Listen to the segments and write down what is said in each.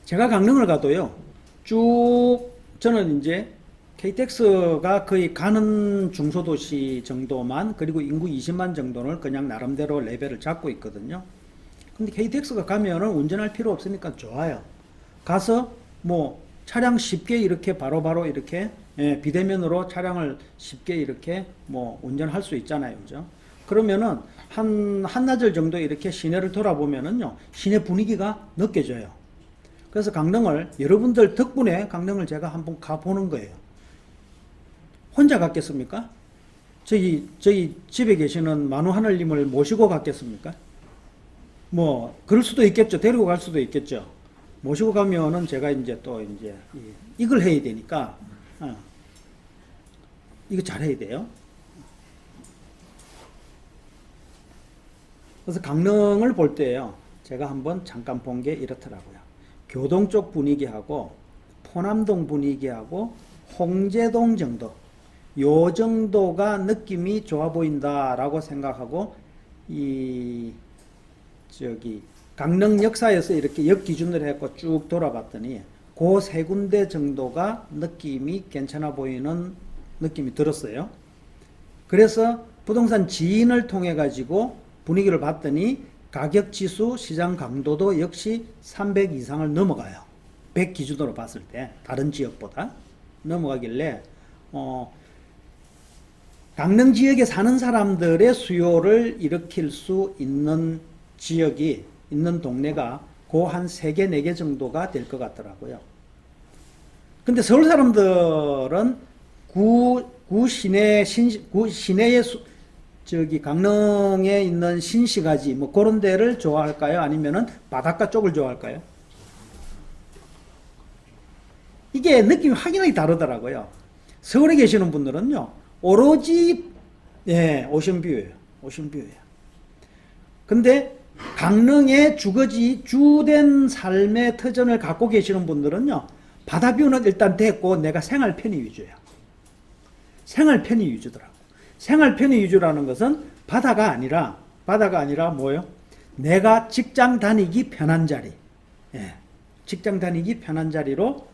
제가 강릉을 가도요, 쭉 저는 이제 KTX가 거의 가는 중소도시 정도만, 그리고 인구 20만 정도를 그냥 나름대로 레벨을 잡고 있거든요. 근데 KTX가 가면은 운전할 필요 없으니까 좋아요. 가서 뭐 차량 쉽게 이렇게 바로바로 이렇게 비대면으로 차량을 쉽게 이렇게 뭐 운전할 수 있잖아요. 그죠? 그러면은 한나절 정도 이렇게 시내를 돌아보면은요, 시내 분위기가 느껴져요. 그래서 강릉을, 여러분들 덕분에 강릉을 제가 한번 가보는 거예요. 혼자 갔겠습니까? 저희 집에 계시는 만우하늘님을 모시고 갔겠습니까? 뭐, 그럴 수도 있겠죠. 데리고 갈 수도 있겠죠. 모시고 가면은 제가 이제 또 이제 이걸 해야 되니까, 이거 잘 해야 돼요. 그래서 강릉을 볼 때요, 제가 한번 잠깐 본 게 이렇더라고요. 교동 쪽 분위기하고 포남동 분위기하고 홍제동 정도, 요 정도가 느낌이 좋아 보인다라고 생각하고, 강릉 역사에서 이렇게 역 기준으로 해서 쭉 돌아봤더니 그 세 군데 정도가 느낌이 괜찮아 보이는 느낌이 들었어요. 그래서 부동산 지인을 통해 가지고 분위기를 봤더니 가격 지수, 시장 강도도 역시 300 이상을 넘어가요. 100 기준으로 봤을 때 다른 지역보다 넘어가길래 강릉 지역에 사는 사람들의 수요를 일으킬 수 있는 지역이 있는 동네가 그 한 3개, 4개 정도가 될 것 같더라고요. 근데 서울 사람들은 구 시내의 강릉에 있는 신시가지 뭐 그런 데를 좋아할까요? 아니면은 바닷가 쪽을 좋아할까요? 이게 느낌이 확연하게 다르더라고요. 서울에 계시는 분들은요, 오로지 오션뷰예요. 오션뷰예요. 근데 강릉의 주된 삶의 터전을 갖고 계시는 분들은요, 바다뷰는 일단 됐고 내가 생활 편의 위주예요. 생활 편의 위주더라고. 생활 편의 위주라는 것은 바다가 아니라 뭐예요? 내가 직장 다니기 편한 자리. 직장 다니기 편한 자리로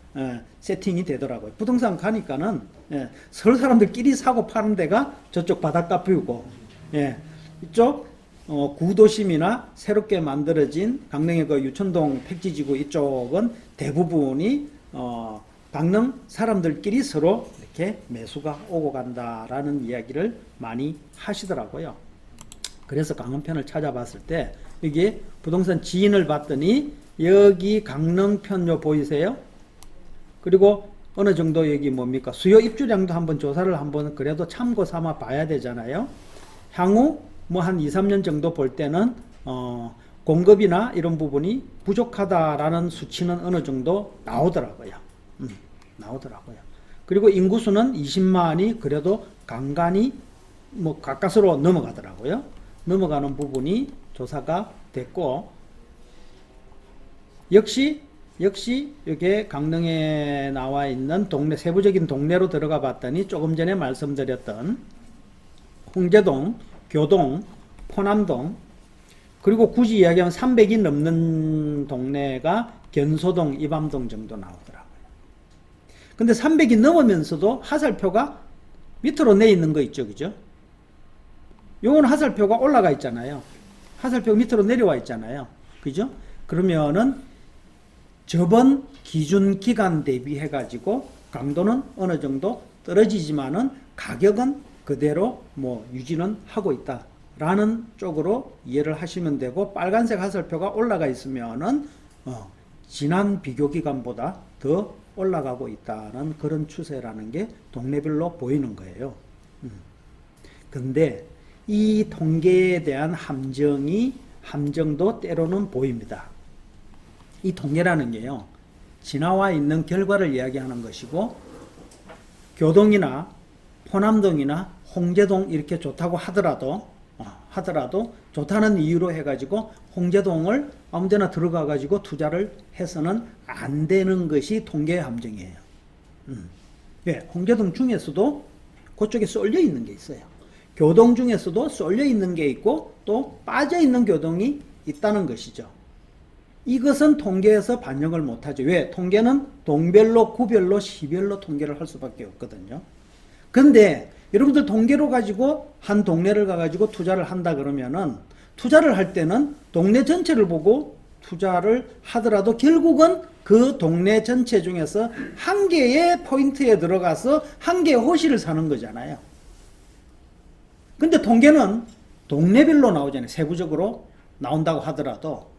세팅이 되더라고요. 부동산 가니까는 서울 사람들끼리 사고 파는 데가 저쪽 바닷가 뷰고, 이쪽 구도심이나 새롭게 만들어진 강릉의 그 유천동 택지지구 이쪽은 대부분이 강릉 사람들끼리 서로 이렇게 매수가 오고 간다라는 이야기를 많이 하시더라고요. 그래서 강릉편을 찾아봤을 때 여기 부동산 지인을 봤더니 여기 강릉편요 보이세요? 그리고 어느 정도 여기 뭡니까? 수요 입주량도 한번 조사를 한번 그래도 참고 삼아 봐야 되잖아요. 향후 뭐 한 2, 3년 정도 볼 때는 공급이나 이런 부분이 부족하다라는 수치는 어느 정도 나오더라고요. 나오더라고요. 그리고 인구수는 20만이 그래도 간간히 뭐 가까스로 넘어가더라고요. 넘어가는 부분이 조사가 됐고, 역시 이게 강릉에 나와 있는 동네, 세부적인 동네로 들어가 봤더니 조금 전에 말씀드렸던 홍제동, 교동, 포남동, 그리고 굳이 이야기하면 300이 넘는 동네가 견소동, 이밤동 정도 나오더라고요. 근데 300이 넘으면서도 하살표가 밑으로 내 있는 거 있죠, 그죠? 요건 하살표가 올라가 있잖아요. 하살표가 밑으로 내려와 있잖아요. 그죠? 그러면은 저번 기준 기간 대비해 가지고 강도는 어느 정도 떨어지지만은 가격은 그대로 뭐 유지는 하고 있다라는 쪽으로 이해를 하시면 되고, 빨간색 하살표가 올라가 있으면은 지난 비교 기간보다 더 올라가고 있다는 그런 추세라는 게 동네별로 보이는 거예요. 근데 이 통계에 대한 함정도 때로는 보입니다. 이 통계라는 게요, 지나와 있는 결과를 이야기하는 것이고, 교동이나 포남동이나 홍제동 이렇게 좋다고 하더라도 좋다는 이유로 해가지고 홍제동을 아무데나 들어가가지고 투자를 해서는 안 되는 것이 통계의 함정이에요. 홍제동 중에서도 그쪽에 쏠려 있는 게 있어요. 교동 중에서도 쏠려 있는 게 있고 또 빠져 있는 교동이 있다는 것이죠. 이것은 통계에서 반영을 못하죠. 왜? 통계는 동별로, 구별로, 시별로 통계를 할 수밖에 없거든요. 그런데 여러분들 통계로 가지고 한 동네를 가가지고 투자를 한다 그러면은 투자를 할 때는 동네 전체를 보고 투자를 하더라도 결국은 그 동네 전체 중에서 한 개의 포인트에 들어가서 한 개의 호실을 사는 거잖아요. 근데 통계는 동네별로 나오잖아요. 세부적으로 나온다고 하더라도.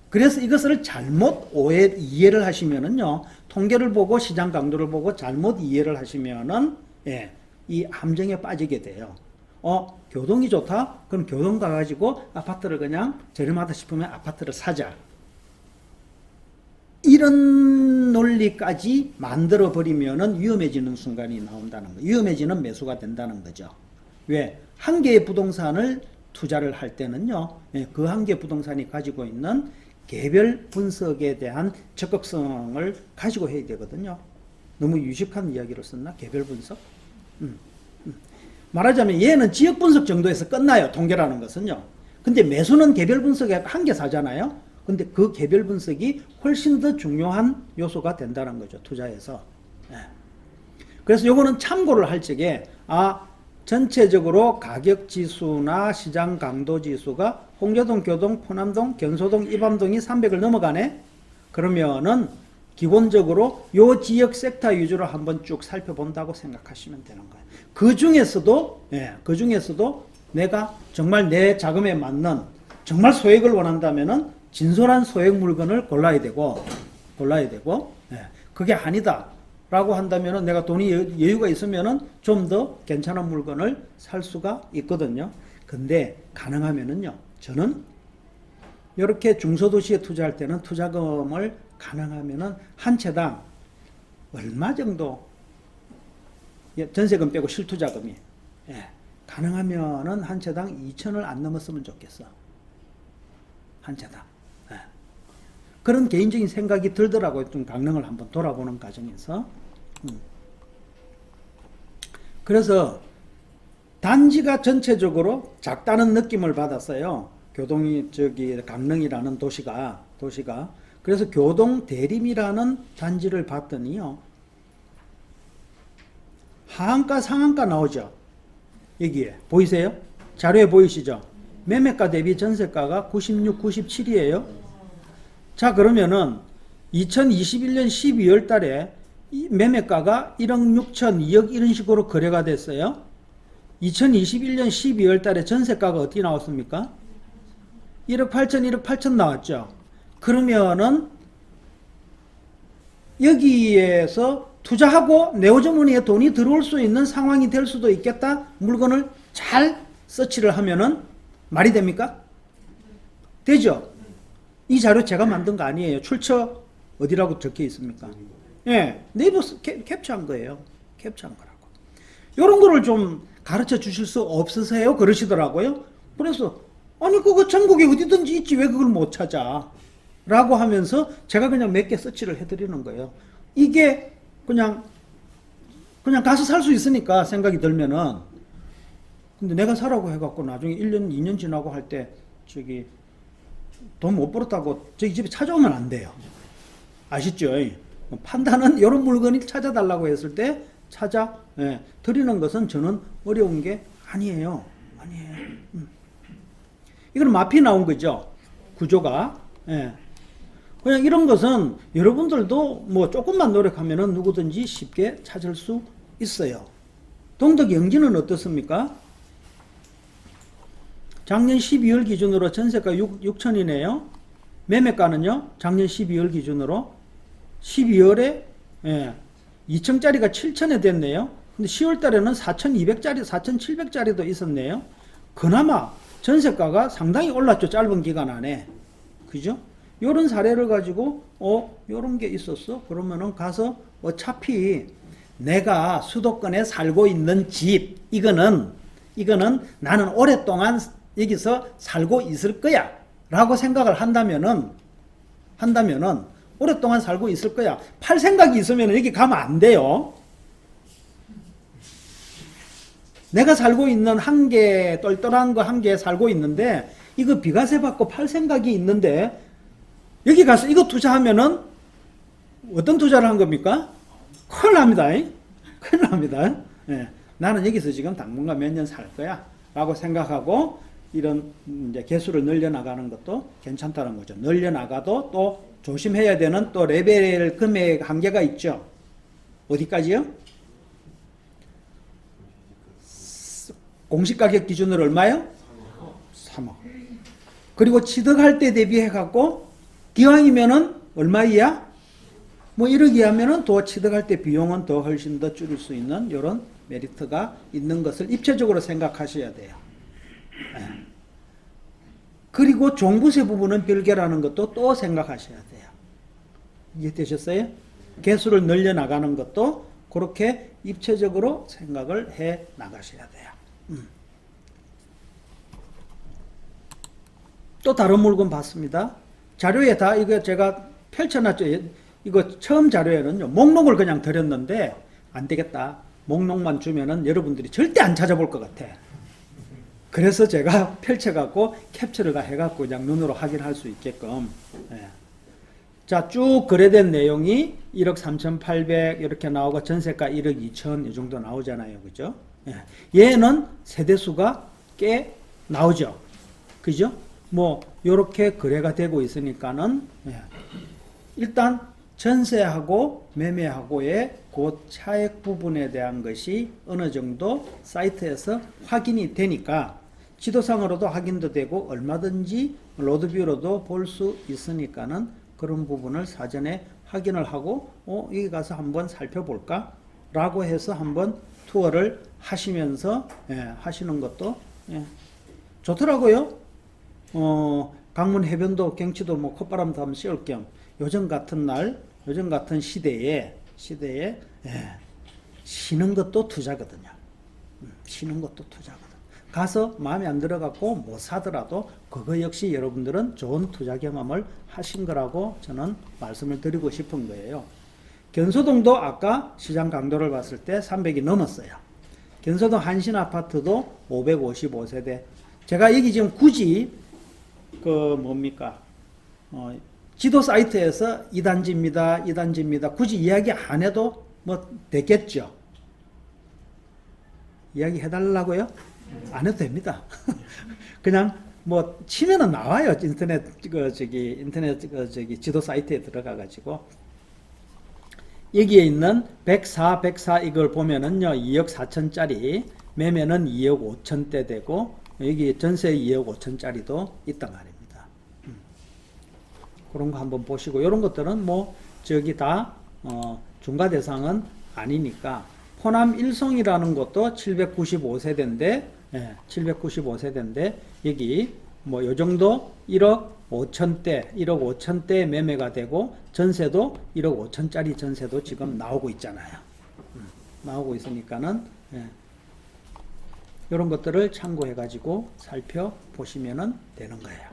그래서 이것을 잘못 이해를 하시면은요, 통계를 보고 시장 강도를 보고 잘못 이해를 하시면은, 예, 이 함정에 빠지게 돼요. 교동이 좋다? 그럼 교동 가가지고 아파트를 그냥 저렴하다 싶으면 아파트를 사자. 이런 논리까지 만들어버리면은 위험해지는 순간이 나온다는 거예요. 위험해지는 매수가 된다는 거죠. 왜? 한 개의 부동산을 투자를 할 때는요, 그 한 개 부동산이 가지고 있는 개별 분석에 대한 적극성을 가지고 해야 되거든요. 너무 유식한 이야기를 썼나? 개별 분석? 말하자면 얘는 지역 분석 정도에서 끝나요. 통계라는 것은요. 근데 매수는 개별 분석에 한 개 사잖아요. 근데 그 개별 분석이 훨씬 더 중요한 요소가 된다는 거죠. 투자에서. 그래서 요거는 참고를 할 적에 전체적으로 가격 지수나 시장 강도 지수가 홍교동, 교동, 포남동, 견소동, 이밤동이 300을 넘어가네. 그러면은 기본적으로 요 지역 섹터 위주로 한번 쭉 살펴본다고 생각하시면 되는 거예요. 그 중에서도 내가 정말 내 자금에 맞는 정말 소액을 원한다면은 진솔한 소액 물건을 골라야 되고, 그게 아니다 라고 한다면은 내가 돈이 여유가 있으면은 좀 더 괜찮은 물건을 살 수가 있거든요. 근데 가능하면은요, 저는 이렇게 중소도시에 투자할 때는 투자금을 가능하면은 한 채당 얼마 정도, 전세금 빼고 실투자금이, 가능하면은 한 채당 2천을 안 넘었으면 좋겠어. 한 채당. 그런 개인적인 생각이 들더라고요. 좀 강릉을 한번 돌아보는 과정에서. 그래서 단지가 전체적으로 작다는 느낌을 받았어요. 강릉이라는 도시가. 그래서 교동 대림이라는 단지를 봤더니요, 하한가 상한가 나오죠. 여기에 보이세요? 자료에 보이시죠? 매매가 대비 전세가가 96, 97이에요. 자, 그러면은 2021년 12월 달에 이 매매가가 1억 6천, 2억 이런 식으로 거래가 됐어요. 2021년 12월 달에 전세가가 어떻게 나왔습니까? 1억 8천, 1억 8천 나왔죠. 그러면은 여기에서 투자하고 네오저머니에 돈이 들어올 수 있는 상황이 될 수도 있겠다. 물건을 잘 서치를 하면은 말이 됩니까? 되죠? 이 자료 제가 만든 거 아니에요. 출처 어디라고 적혀 있습니까? 네이버 캡처한 거예요. 캡처한 거라고. 이런 거를 좀 가르쳐 주실 수 없으세요? 그러시더라고요. 그래서 그거 전국에 어디든지 있지 왜 그걸 못 찾아? 라고 하면서 제가 그냥 몇 개 서치를 해드리는 거예요. 이게 그냥 가서 살 수 있으니까 생각이 들면은. 근데 내가 사라고 해갖고 나중에 1년, 2년 지나고 할 때 돈 못 벌었다고 저희 집에 찾아오면 안 돼요. 아시죠? 판단은 이런 물건을 찾아달라고 했을 때 드리는 것은 저는 어려운 게 아니에요. 이건 마피 나온 거죠. 구조가. 그냥 이런 것은 여러분들도 뭐 조금만 노력하면은 누구든지 쉽게 찾을 수 있어요. 동덕 영지는 어떻습니까? 작년 12월 기준으로 전세가 6천이네요. 매매가는요, 작년 12월 기준으로 12월에 2층짜리가 7천에 됐네요. 근데 10월 달에는 4,200짜리, 4,700짜리도 있었네요. 그나마 전세가가 상당히 올랐죠. 짧은 기간 안에. 그죠? 요런 사례를 가지고 요런 게 있었어. 그러면은 가서 어차피 내가 수도권에 살고 있는 집, 이거는 나는 오랫동안 여기서 살고 있을 거야 라고 생각을 한다면은 오랫동안 살고 있을 거야. 팔 생각이 있으면 여기 가면 안 돼요. 내가 살고 있는 한 개, 똘똘한 거 한 개 살고 있는데, 이거 비과세 받고 팔 생각이 있는데, 여기 가서 이거 투자하면은 어떤 투자를 한 겁니까? 큰일 납니다. 큰일 납니다. 예. 나는 여기서 지금 당분간 몇 년 살 거야 라고 생각하고 이런 이제 개수를 늘려나가는 것도 괜찮다는 거죠. 늘려나가도 또 조심해야 되는 또 레벨 금액 한계가 있죠. 어디까지요? 공시가격 기준으로 얼마요? 3억. 그리고 취득할 때 대비해 갖고 기왕이면은 얼마 이하? 뭐 1억 이하면은 더 취득할 때 비용은 더 훨씬 더 줄일 수 있는 이런 메리트가 있는 것을 입체적으로 생각하셔야 돼요. 네. 그리고 종부세 부분은 별개라는 것도 또 생각하셔야 돼요. 이해되셨어요? 개수를 늘려나가는 것도 그렇게 입체적으로 생각을 해 나가셔야 돼요. 또 다른 물건 봤습니다. 자료에 다 이거 제가 펼쳐놨죠. 이거 처음 자료에는요, 목록을 그냥 드렸는데 안 되겠다. 목록만 주면은 여러분들이 절대 안 찾아볼 것 같아. 그래서 제가 펼쳐갖고 캡처를 해갖고 그냥 눈으로 확인할 수 있게끔. 예. 자, 쭉 거래된 내용이 1억 3,800 이렇게 나오고 전세가 1억 2천 이 정도 나오잖아요. 그죠? 예. 얘는 세대수가 꽤 나오죠. 그죠? 뭐 요렇게 거래가 되고 있으니까는 예. 일단 전세하고 매매하고의 그 차액 부분에 대한 것이 어느 정도 사이트에서 확인이 되니까 지도상으로도 확인도 되고 얼마든지 로드뷰로도 볼 수 있으니까는 그런 부분을 사전에 확인을 하고 여기 가서 한번 살펴볼까? 라고 해서 한번 투어를 하시면서 하시는 것도 좋더라고요. 강문 해변도 경치도 뭐 콧바람도 한번 씌울 겸 요즘 같은 날, 요즘 같은 시대에 쉬는 것도 투자거든요. 쉬는 것도 투자거든. 가서 마음에 안 들어갖고 못 사더라도 그거 역시 여러분들은 좋은 투자 경험을 하신 거라고 저는 말씀을 드리고 싶은 거예요. 견소동도 아까 시장 강도를 봤을 때 300이 넘었어요. 견소동 한신 아파트도 555세대. 제가 여기 지금 굳이 지도 사이트에서 2단지입니다. 굳이 이야기 안 해도 뭐 되겠죠. 이야기 해달라고요? 안 해도 됩니다. 그냥 뭐 치면은 나와요. 인터넷 지도 사이트에 들어가 가지고 여기에 있는 104 이걸 보면은요 2억 4천짜리 매매는 2억 5천대 되고 여기 전세 2억 5천짜리도 있단 말입니다. 그런 거 한번 보시고 이런 것들은 뭐 저기 다 중과 대상은 아니니까 호남 일송이라는 것도 795세대인데 795세대인데 여기 뭐 요 정도 1억 5천대 매매가 되고 전세도 1억 5천짜리 전세도 지금 나오고 있잖아요. 나오고 있으니까는 이런 것들을 참고해 가지고 살펴보시면 되는 거예요.